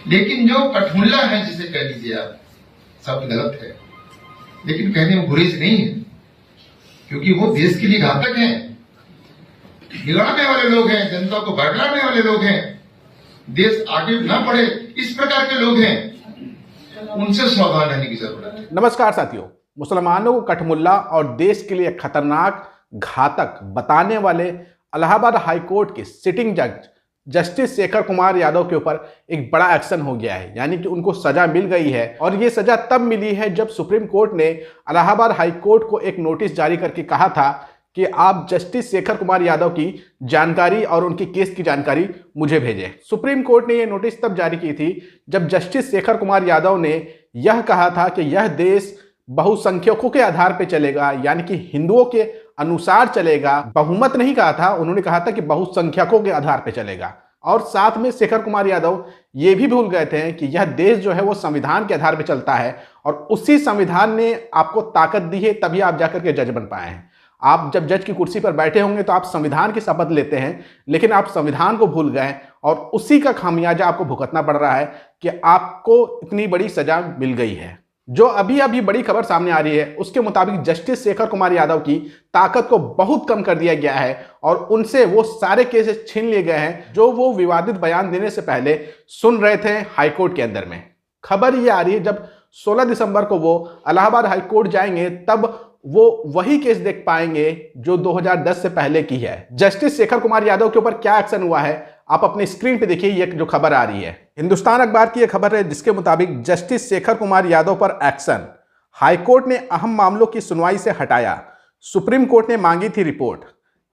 लेकिन जो कठमुल्ला है, जिसे कह लीजिए आप, शब्द गलत है लेकिन कहने में गुरेज नहीं है, क्योंकि वो देश के लिए घातक हैं, बिगाड़ने वाले लोग हैं, जनता को बरगलाने वाले लोग हैं, देश आगे ना बढ़े इस प्रकार के लोग हैं, उनसे सावधान रहने की जरूरत है। नमस्कार साथियों, मुसलमानों को कठमुल्ला और देश के लिए खतरनाक घातक बताने वाले इलाहाबाद हाई कोर्ट के सिटिंग जज जस्टिस शेखर कुमार यादव के ऊपर एक बड़ा एक्शन हो गया है, यानी कि उनको सजा मिल गई है। और ये सजा तब मिली है जब सुप्रीम कोर्ट ने इलाहाबाद हाई कोर्ट को एक नोटिस जारी करके कहा था कि आप जस्टिस शेखर कुमार यादव की जानकारी और उनके केस की जानकारी मुझे भेजें। सुप्रीम कोर्ट ने यह नोटिस तब जारी की थी जब जस्टिस शेखर कुमार यादव ने यह कहा था कि यह देश बहुसंख्यकों के आधार पर चलेगा, यानी कि हिंदुओं के अनुसार चलेगा। बहुमत नहीं कहा था, उन्होंने कहा था कि बहुसंख्यकों के आधार पर चलेगा। और साथ में शेखर कुमार यादव ये भी भूल गए थे कि यह देश जो है वो संविधान के आधार पर चलता है और उसी संविधान ने आपको ताकत दी है, तभी आप जाकर के जज बन पाए हैं। आप जब जज की कुर्सी पर बैठे होंगे तो आप संविधान की शपथ लेते हैं, लेकिन आप संविधान को भूल गए और उसी का खामियाजा आपको भुगतना पड़ रहा है कि आपको इतनी बड़ी सजा मिल गई है। जो अभी बड़ी खबर सामने आ रही है उसके मुताबिक जस्टिस शेखर कुमार यादव की ताकत को बहुत कम कर दिया गया है और उनसे वो सारे केसेस छीन लिए गए हैं जो वो विवादित बयान देने से पहले सुन रहे थे हाईकोर्ट के अंदर में। खबर ये आ रही है जब 16 दिसंबर को वो इलाहाबाद हाईकोर्ट जाएंगे तब वो वही केस देख पाएंगे जो 2010 से पहले की है। जस्टिस शेखर कुमार यादव के ऊपर क्या एक्शन हुआ है आप अपनी स्क्रीन पे देखिए। ये जो खबर आ रही है हिंदुस्तान अखबार की यह खबर है जिसके मुताबिक जस्टिस शेखर कुमार यादव पर एक्शन, हाईकोर्ट ने अहम मामलों की सुनवाई से हटाया, सुप्रीम कोर्ट ने मांगी थी रिपोर्ट।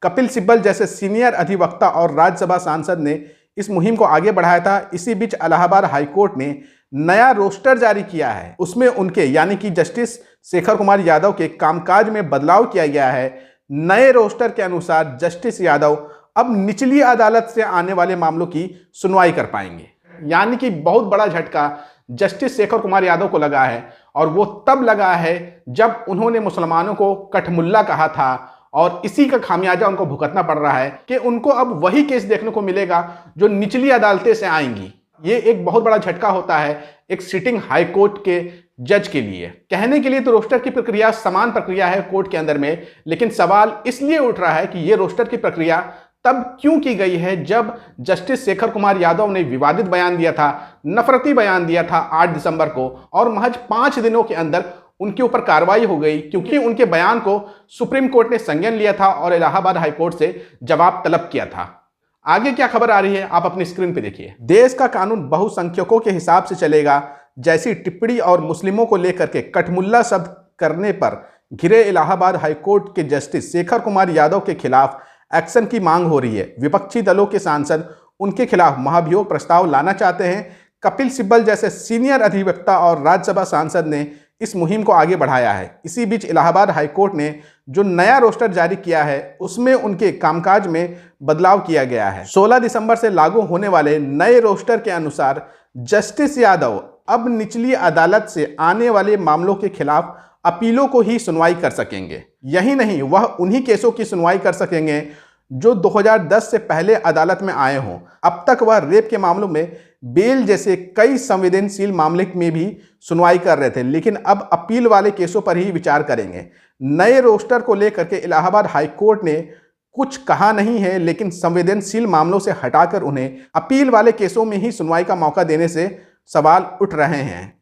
कपिल सिब्बल जैसे सीनियर अधिवक्ता और राज्यसभा सांसद ने इस मुहिम को आगे बढ़ाया था। इसी बीच इलाहाबाद हाईकोर्ट ने नया रोस्टर जारी किया है, उसमें उनके यानी कि जस्टिस शेखर कुमार यादव के कामकाज में बदलाव किया गया है। नए रोस्टर के अनुसार जस्टिस यादव अब निचली अदालत से आने वाले मामलों की सुनवाई कर पाएंगे, यानी कि बहुत बड़ा झटका जस्टिस शेखर कुमार यादव को लगा है। और वो तब लगा है जब उन्होंने मुसलमानों को कठमुल्ला कहा था और इसी का खामियाजा उनको भुगतना पड़ रहा है कि उनको अब वही केस देखने को मिलेगा जो निचली अदालतें से आएंगी। ये एक बहुत बड़ा झटका होता है एक सिटिंग हाई कोर्ट के जज के लिए। कहने के लिए तो रोस्टर की प्रक्रिया समान प्रक्रिया है कोर्ट के अंदर में, लेकिन सवाल इसलिए उठ रहा है कि ये रोस्टर की प्रक्रिया तब क्यों की गई है जब जस्टिस शेखर कुमार यादव ने विवादित बयान दिया था, नफरती बयान दिया था 8 दिसंबर को, और महज 5 दिनों के अंदर उनके ऊपर कार्रवाई हो गई क्योंकि उनके बयान को सुप्रीम कोर्ट ने संज्ञान लिया था और इलाहाबाद हाईकोर्ट से जवाब तलब किया था। आगे क्या खबर आ रही है आप अपनी स्क्रीन पे देखिए। देश का कानून बहुसंख्यकों के हिसाब से चलेगा जैसी टिप्पणी और मुस्लिमों को लेकर के कठमुल्ला शब्द करने पर घिरे इलाहाबाद हाईकोर्ट के जस्टिस शेखर कुमार यादव के खिलाफ एक्शन की मांग हो रही है। विपक्षी दलों के सांसद उनके खिलाफ महाभियोग प्रस्ताव लाना चाहते हैं। कपिल सिब्बल जैसे सीनियर अधिवक्ता और राज्यसभा सांसद ने इस मुहिम को आगे बढ़ाया है। इसी बीच इलाहाबाद हाईकोर्ट ने जो नया रोस्टर जारी किया है उसमें उनके कामकाज में बदलाव किया गया है। 16 दिसंबर से लागू होने वाले नए रोस्टर के अनुसार जस्टिस यादव अब निचली अदालत से आने वाले मामलों के खिलाफ अपीलों को ही सुनवाई कर सकेंगे। यही नहीं, वह उन्हीं केसों की सुनवाई कर सकेंगे जो 2010 से पहले अदालत में आए हों। अब तक वह रेप के मामलों में बेल जैसे कई संवेदनशील मामले में भी सुनवाई कर रहे थे, लेकिन अब अपील वाले केसों पर ही विचार करेंगे। नए रोस्टर को लेकर के इलाहाबाद हाईकोर्ट ने कुछ कहा नहीं है, लेकिन संवेदनशील मामलों से हटाकर उन्हें अपील वाले केसों में ही सुनवाई का मौका देने से सवाल उठ रहे हैं।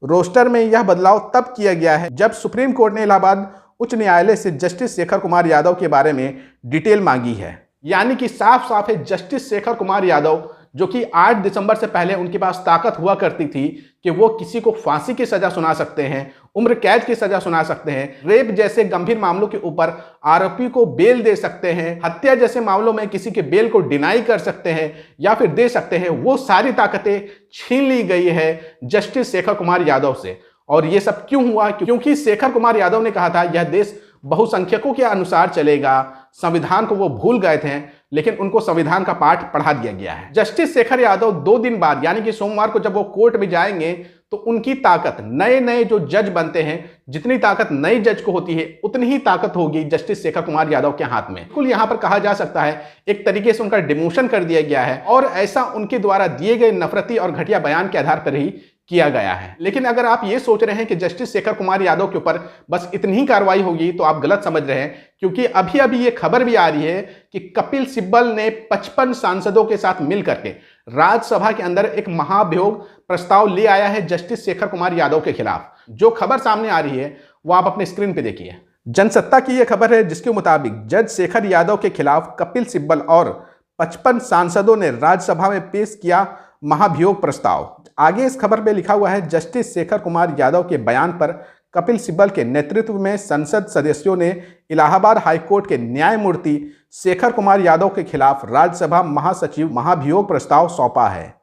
रोस्टर में यह बदलाव तब किया गया है जब सुप्रीम कोर्ट ने इलाहाबाद उच्च न्यायालय से जस्टिस शेखर कुमार यादव के बारे में डिटेल मांगी है। यानी कि साफ साफ है जस्टिस शेखर कुमार यादव जो कि 8 दिसंबर से पहले उनके पास ताकत हुआ करती थी कि वो किसी को फांसी की सजा सुना सकते हैं, उम्र कैद की सजा सुना सकते हैं, रेप जैसे गंभीर मामलों के ऊपर आरोपी को बेल दे सकते हैं, हत्या जैसे मामलों में किसी के बेल को डिनाई कर सकते हैं या फिर दे सकते हैं, वो सारी ताकतें छीन ली गई है जस्टिस शेखर कुमार यादव से। और ये सब क्यों हुआ? क्योंकि शेखर कुमार यादव ने कहा था यह देश बहुसंख्यकों के अनुसार चलेगा। संविधान को वो भूल गए थे, लेकिन उनको संविधान का पाठ पढ़ा दिया गया है। जस्टिस शेखर यादव 2 दिन बाद यानी कि सोमवार को जब वो कोर्ट में जाएंगे तो उनकी ताकत, नए नए जो जज बनते हैं, जितनी ताकत नए जज को होती है उतनी ही ताकत होगी जस्टिस शेखर कुमार यादव के हाथ में। बिल्कुल यहां पर कहा जा सकता है एक तरीके से उनका डिमोशन कर दिया गया है और ऐसा उनके द्वारा दिए गए नफरती और घटिया बयान के आधार पर ही किया गया है। लेकिन अगर आप ये सोच रहे हैं कि जस्टिस शेखर कुमार यादव के ऊपर बस इतनी ही कार्रवाई होगी तो आप गलत समझ रहे हैं, क्योंकि अभी अभी ये खबर भी आ रही है कि कपिल सिब्बल ने 55 सांसदों के साथ मिलकर के राज्यसभा के अंदर एक महाभियोग प्रस्ताव ले आया है जस्टिस शेखर कुमार यादव के खिलाफ। जो खबर सामने आ रही है वो आप अपने स्क्रीन पे देखिए। जनसत्ता की यह खबर है जिसके मुताबिक जज शेखर यादव के खिलाफ कपिल सिब्बल और 55 सांसदों ने राज्यसभा में पेश किया महाभियोग प्रस्ताव। आगे इस खबर में लिखा हुआ है, जस्टिस शेखर कुमार यादव के बयान पर कपिल सिब्बल के नेतृत्व में संसद सदस्यों ने इलाहाबाद हाईकोर्ट के न्यायमूर्ति शेखर कुमार यादव के खिलाफ राज्यसभा महासचिव महाभियोग प्रस्ताव सौंपा है।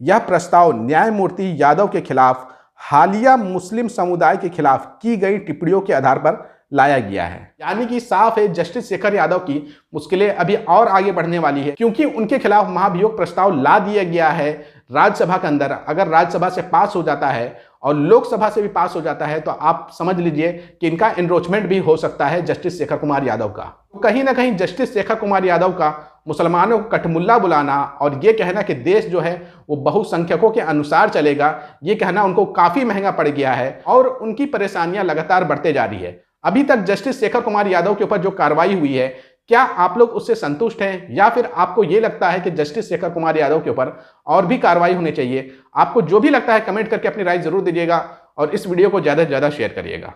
यह प्रस्ताव न्यायमूर्ति यादव के खिलाफ हालिया मुस्लिम समुदाय के खिलाफ की गई टिप्पणियों के आधार पर लाया गया है। यानी कि साफ है जस्टिस शेखर यादव की मुश्किलें अभी और आगे बढ़ने वाली है, क्योंकि उनके खिलाफ महाभियोग प्रस्ताव ला दिया गया है राज्यसभा के अंदर। अगर राज्यसभा से पास हो जाता है और लोकसभा से भी पास हो जाता है तो आप समझ लीजिए कि इनका एनरोचमेंट भी हो सकता है जस्टिस शेखर कुमार यादव का। कहीं ना कहीं जस्टिस शेखर कुमार यादव का मुसलमानों को कठमुल्ला बुलाना और ये कहना कि देश जो है वो बहुसंख्यकों के अनुसार चलेगा, ये कहना उनको काफी महंगा पड़ गया है और उनकी परेशानियां लगातार बढ़ते जा रही है। अभी तक जस्टिस शेखर कुमार यादव के ऊपर जो कार्रवाई हुई है, क्या आप लोग उससे संतुष्ट हैं या फिर आपको यह लगता है कि जस्टिस शेखर कुमार यादव के ऊपर और भी कार्रवाई होनी चाहिए? आपको जो भी लगता है कमेंट करके अपनी राय जरूर दीजिएगा और इस वीडियो को ज्यादा से ज्यादा शेयर करिएगा।